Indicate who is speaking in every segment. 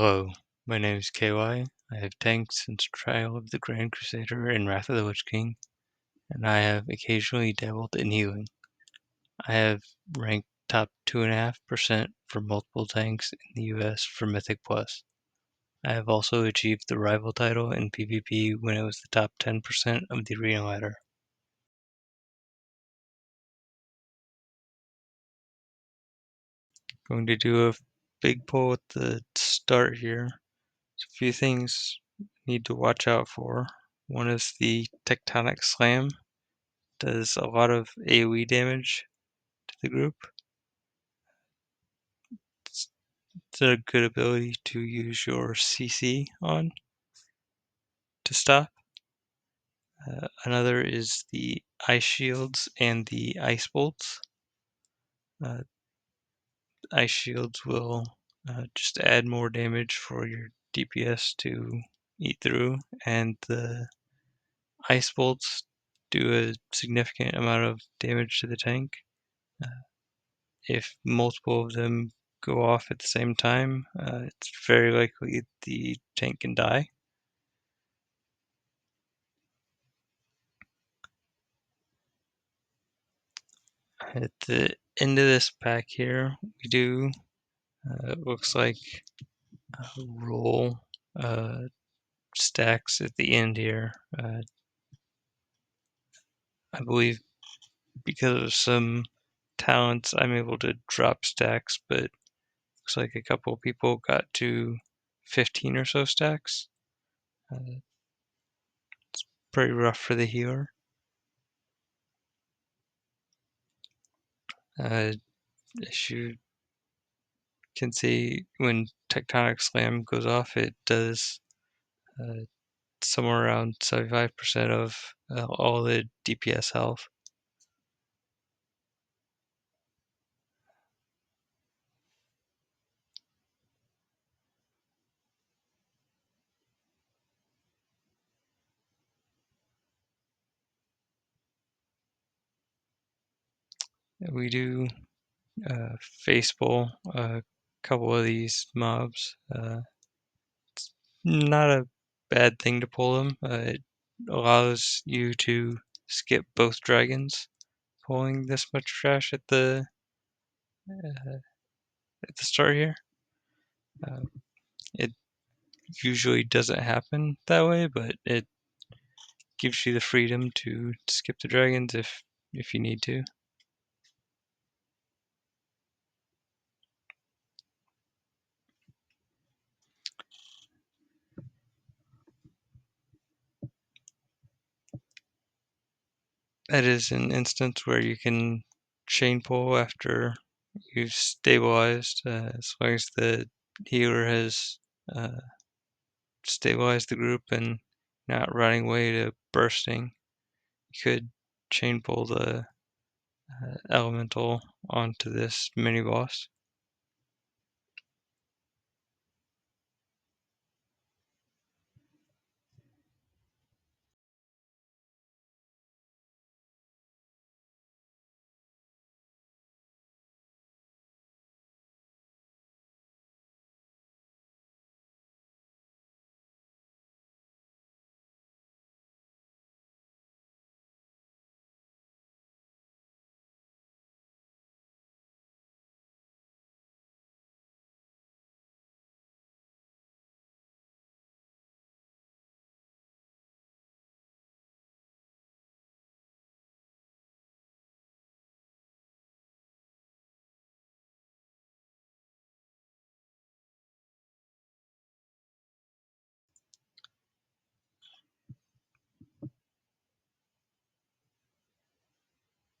Speaker 1: Hello, my name is KY. I have tanked since Trial of the Grand Crusader and Wrath of the Witch King, and I have occasionally dabbled in healing. I have ranked top 2.5% for multiple tanks in the US for Mythic Plus. I have also achieved the rival title in PvP when it was the top 10% of the arena ladder. Going to do a big pull at the start here. There's a few things you need to watch out for. One is the Tectonic Slam. Does a lot of AoE damage to the group. It's a good ability to use your CC on to stop. Another is the ice shields and the ice bolts. Ice shields will just add more damage for your DPS to eat through, and the ice bolts do a significant amount of damage to the tank. If multiple of them go off at the same time, it's very likely the tank can die. At the end of this pack here, we do, it looks like, roll stacks at the end here. I believe because of some talents, I'm able to drop stacks, but looks like a couple of people got to 15 or so stacks. It's pretty rough for the healer. As you can see, when Tectonic Slam goes off, it does somewhere around 75% of all the DPS health. We do face pull a couple of these mobs. It's not a bad thing to pull them. It allows you to skip both dragons. Pulling this much trash at the start here. It usually doesn't happen that way, but it gives you the freedom to skip the dragons if you need to. That is an instance where you can chain pull after you've stabilized, as long as the healer has stabilized the group and not running away to bursting. You could chain pull the elemental onto this mini boss.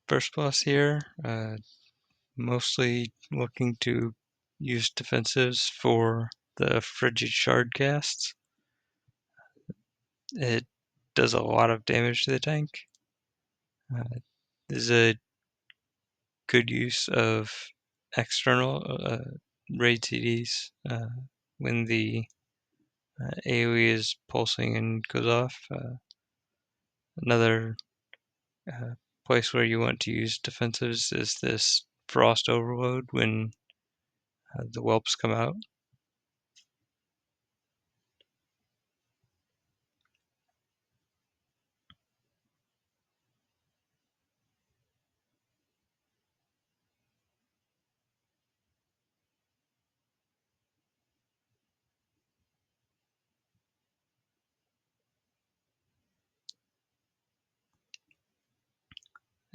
Speaker 1: First boss here, mostly looking to use defensives for the Frigid Shard casts. It does a lot of damage to the tank. This is a good use of external raid CDs when the AoE is pulsing and goes off. Another place where you want to use defensives is this Frost Overload when the whelps come out.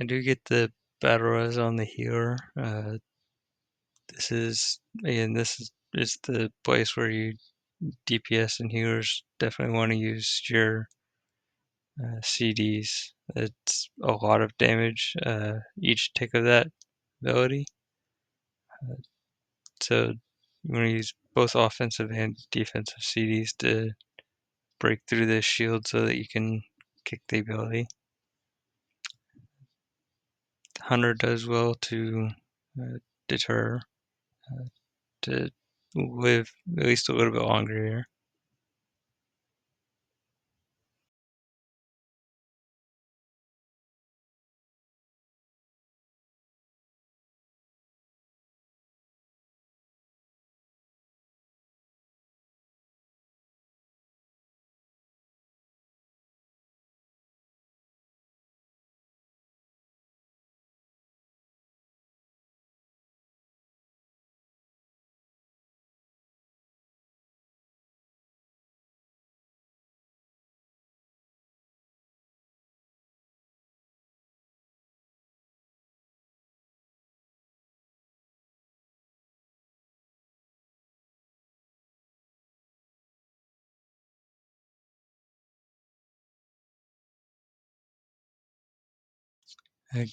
Speaker 1: I do get the battle res on the healer. This is the place where you DPS and healers definitely want to use your CDs. It's a lot of damage each tick of that ability. So you want to use both offensive and defensive CDs to break through the shield so that you can kick the ability. Hunter does well to deter, to live at least a little bit longer here.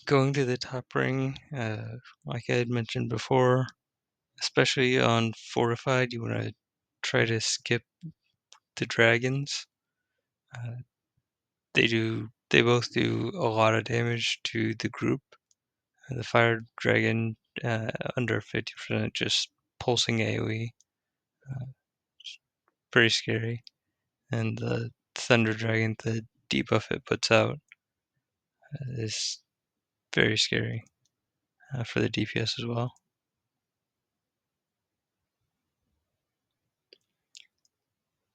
Speaker 1: Going to the top ring, like I had mentioned before, especially on Fortified, you want to try to skip the dragons. Uh, they both do a lot of damage to the group. The fire dragon under 50% just pulsing AoE, pretty scary. And the thunder dragon, the debuff it puts out, is very scary for the DPS as well.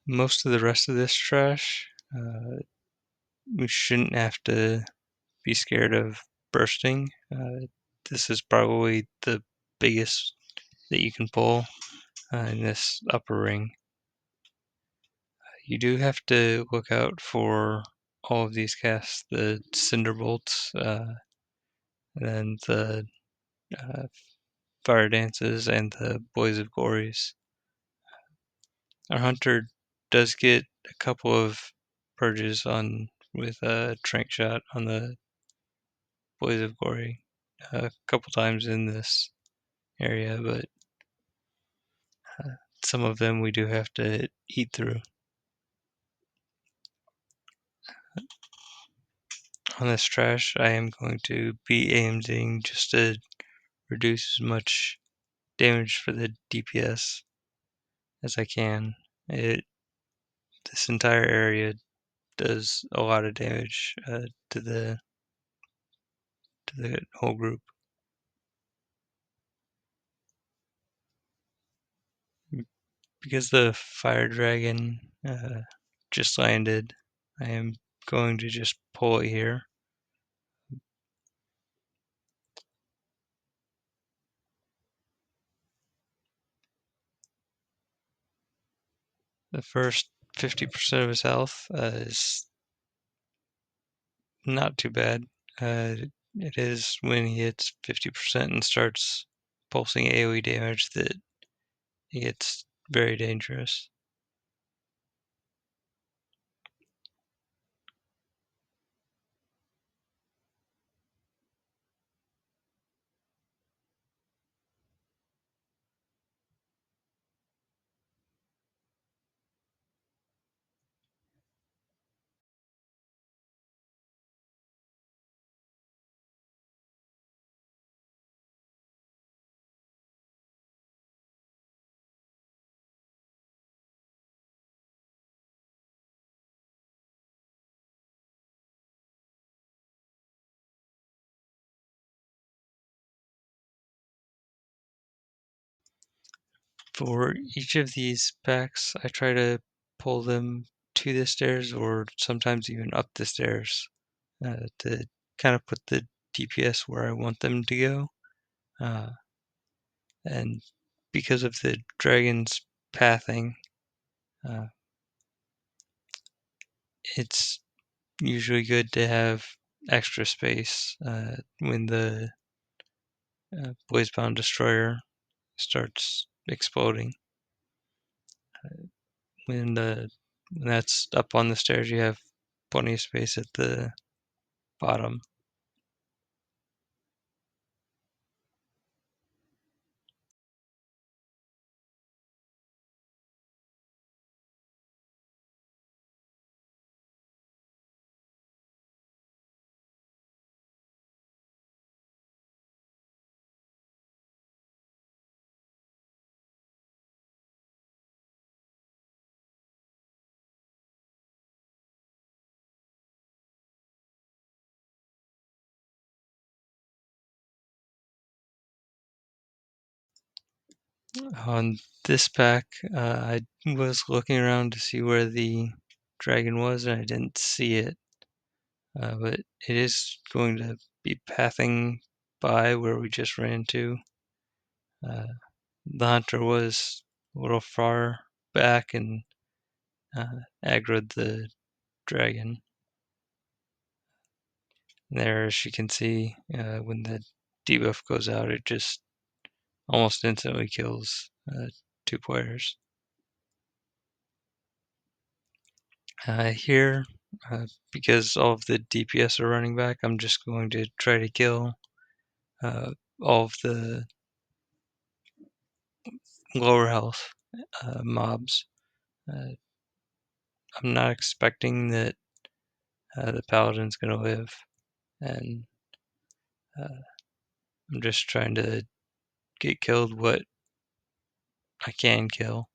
Speaker 1: Most of the rest of this trash, we shouldn't have to be scared of bursting. This is probably the biggest that you can pull in this upper ring. You do have to look out for all of these casts, the Cinder Bolts, and the uh, Fire Dances, and the Blaze of Glories. Our Hunter does get a couple of purges on with a Trank Shot on the Blaze of Glory a couple times in this area, but some of them we do have to eat through. On this trash, I am going to be AMZing just to reduce as much damage for the DPS as I can. This entire area does a lot of damage to the whole group. Because the fire dragon just landed, I am going to just pull it here. The first 50% of his health is not too bad. It is when he hits 50% and starts pulsing AoE damage that it gets very dangerous. For each of these packs, I try to pull them to the stairs or sometimes even up the stairs to kind of put the DPS where I want them to go. And because of the dragon's pathing, uh, it's usually good to have extra space when the Blazebound Destroyer starts exploding. When that's up on the stairs, you have plenty of space at the bottom. On this pack, I was looking around to see where the dragon was, and I didn't see it. But it is going to be pathing by where we just ran to. The hunter was a little far back and aggroed the dragon. There, as you can see, when the debuff goes out, it just almost instantly kills 2 players. Here, because all of the DPS are running back, I'm just going to try to kill all of the lower health mobs. I'm not expecting that the paladin's going to live, and I'm just trying to get killed what I can kill.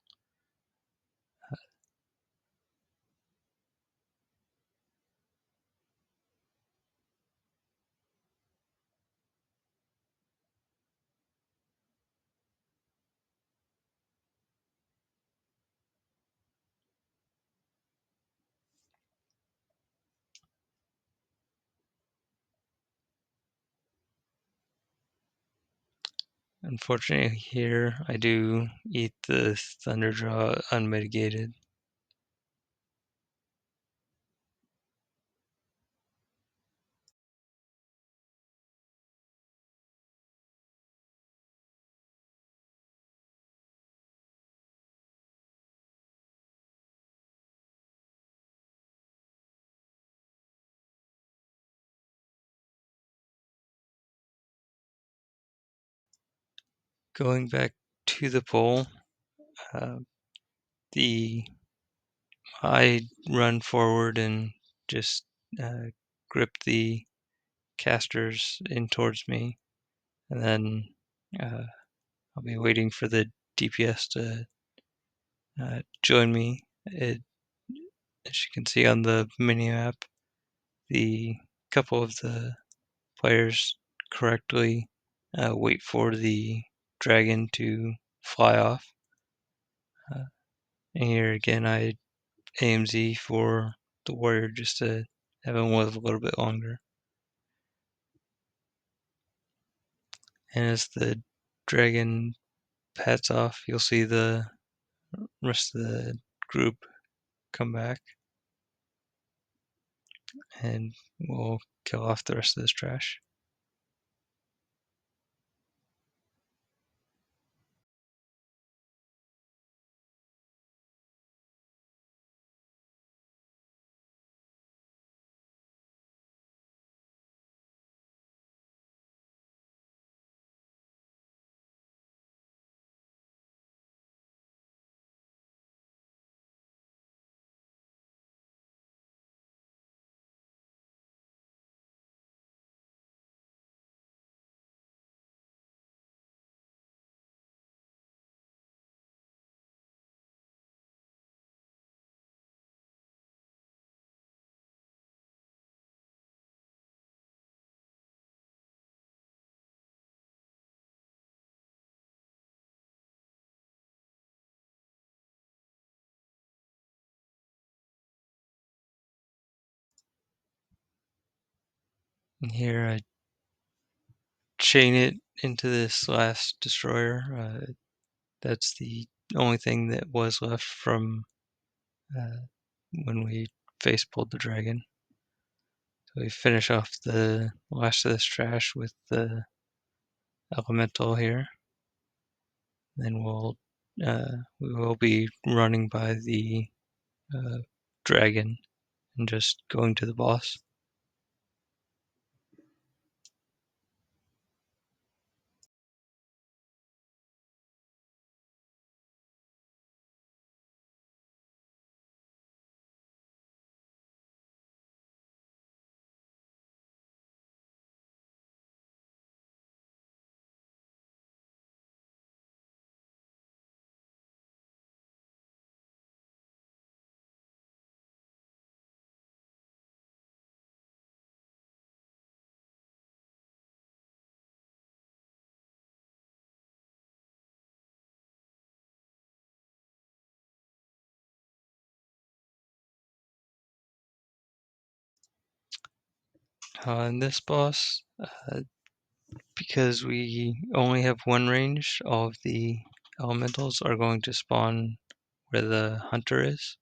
Speaker 1: Unfortunately, here I do eat the Thunderdraw unmitigated. Going back to the pole, uh, the I run forward and just grip the casters in towards me, and then uh, I'll be waiting for the DPS to join me. As you can see on the mini map, the couple of the players correctly wait for the dragon to fly off. And here again, I AMZ for the warrior just to have him live a little bit longer. And as the dragon pats off, you'll see the rest of the group come back, and we'll kill off the rest of this trash. And here I chain it into this last destroyer. That's the only thing that was left from when we face pulled the dragon. So we finish off the last of this trash with the elemental here. Then we will be running by the dragon and just going to the boss. In this boss, because we only have one range, all of the elementals are going to spawn where the hunter is.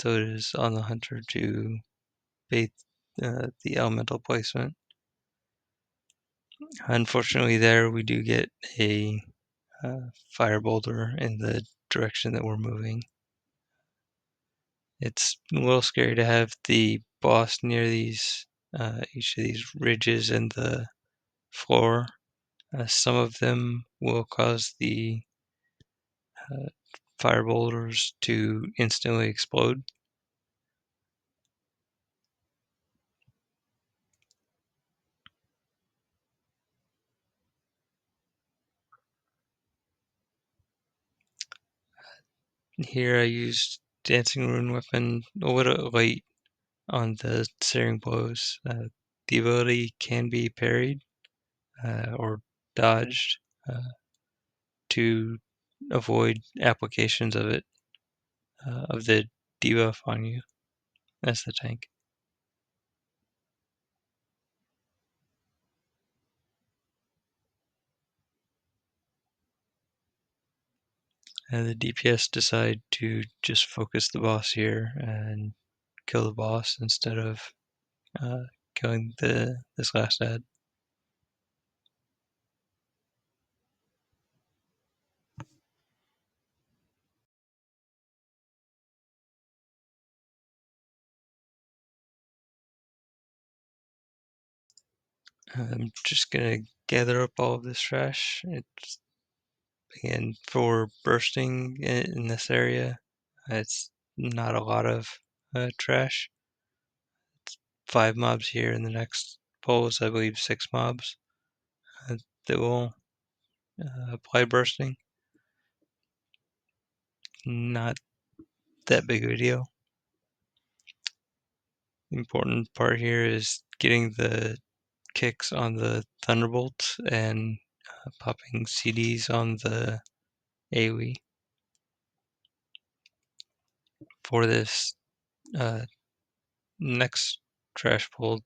Speaker 1: So it is on the hunter to bait the elemental placement. Unfortunately, there we do get a fire boulder in the direction that we're moving. It's a little scary to have the boss near these each of these ridges in the floor. Some of them will cause the fire boulders to instantly explode. Here I used Dancing Rune Weapon a little late on the searing blows. The ability can be parried or dodged to avoid applications of it, of the debuff on you as the tank. The DPS decide to just focus the boss here and kill the boss instead of killing this last ad. I'm just gonna gather up all of this trash. It's again for bursting in this area. It's not a lot of trash. It's 5 mobs here. In the next polls, I believe 6 mobs that will apply bursting. Not that big of a deal. The important part here is getting the kicks on the Thunderbolt and popping CDs on the AoE. For this next trash pull,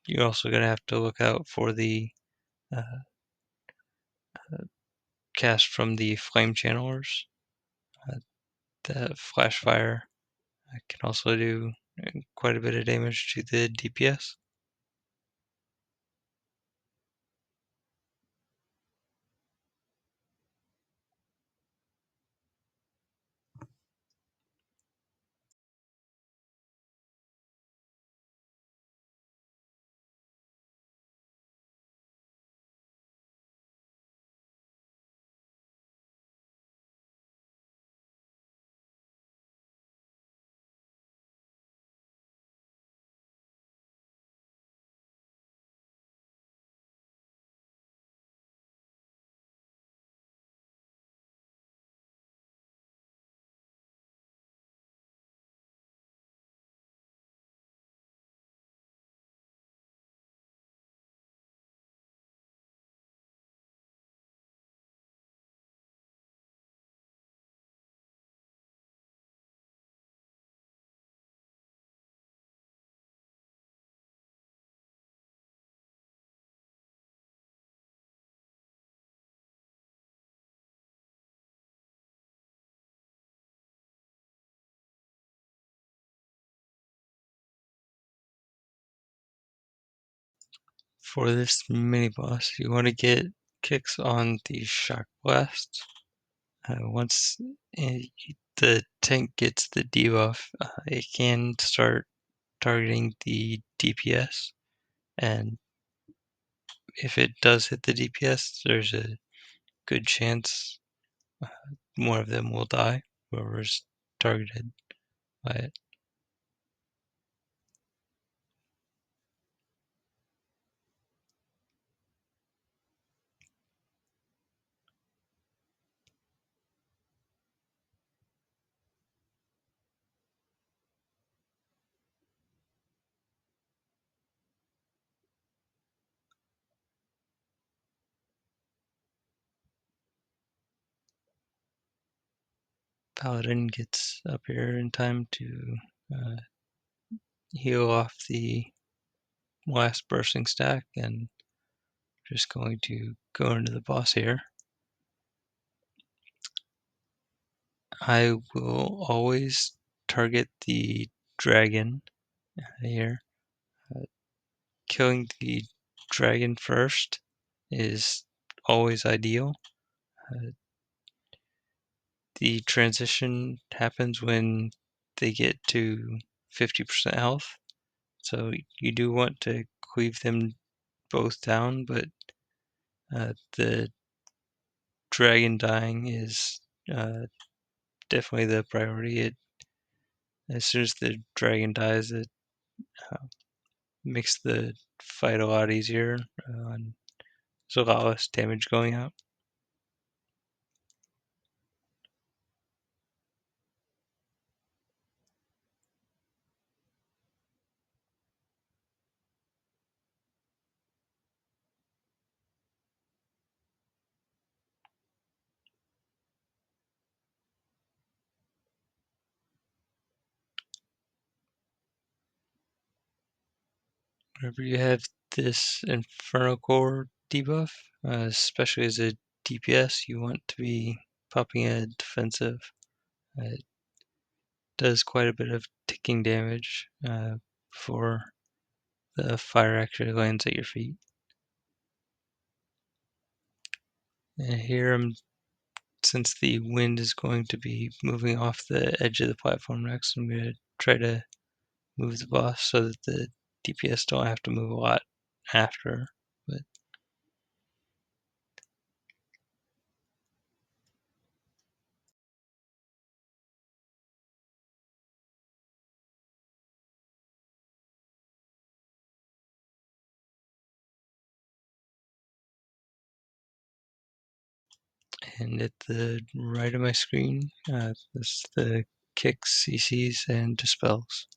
Speaker 1: you're also going to have to look out for the uh, cast from the flame channelers. The flash fire can also do quite a bit of damage to the DPS. For this mini boss, you want to get kicks on the shock blast. Once the tank gets the debuff, it can start targeting the DPS, and if it does hit the DPS, there's a good chance more of them will die, whoever's targeted by it. Paladin gets up here in time to uh, heal off the last bursting stack, and just going to go into the boss here. I will always target the dragon here. Killing the dragon first is always ideal. The transition happens when they get to 50% health, so you do want to cleave them both down, but the dragon dying is definitely the priority. As soon as the dragon dies, it makes the fight a lot easier. And there's a lot less damage going out. Whenever you have this Inferno Core debuff, especially as a DPS, you want to be popping a defensive. It does quite a bit of ticking damage before the fire actually lands at your feet. And here, since the wind is going to be moving off the edge of the platform next, I'm going to try to move the boss so that the DPS don't have to move a lot after. But and at the right of my screen, this is the kicks, CCs, and dispels.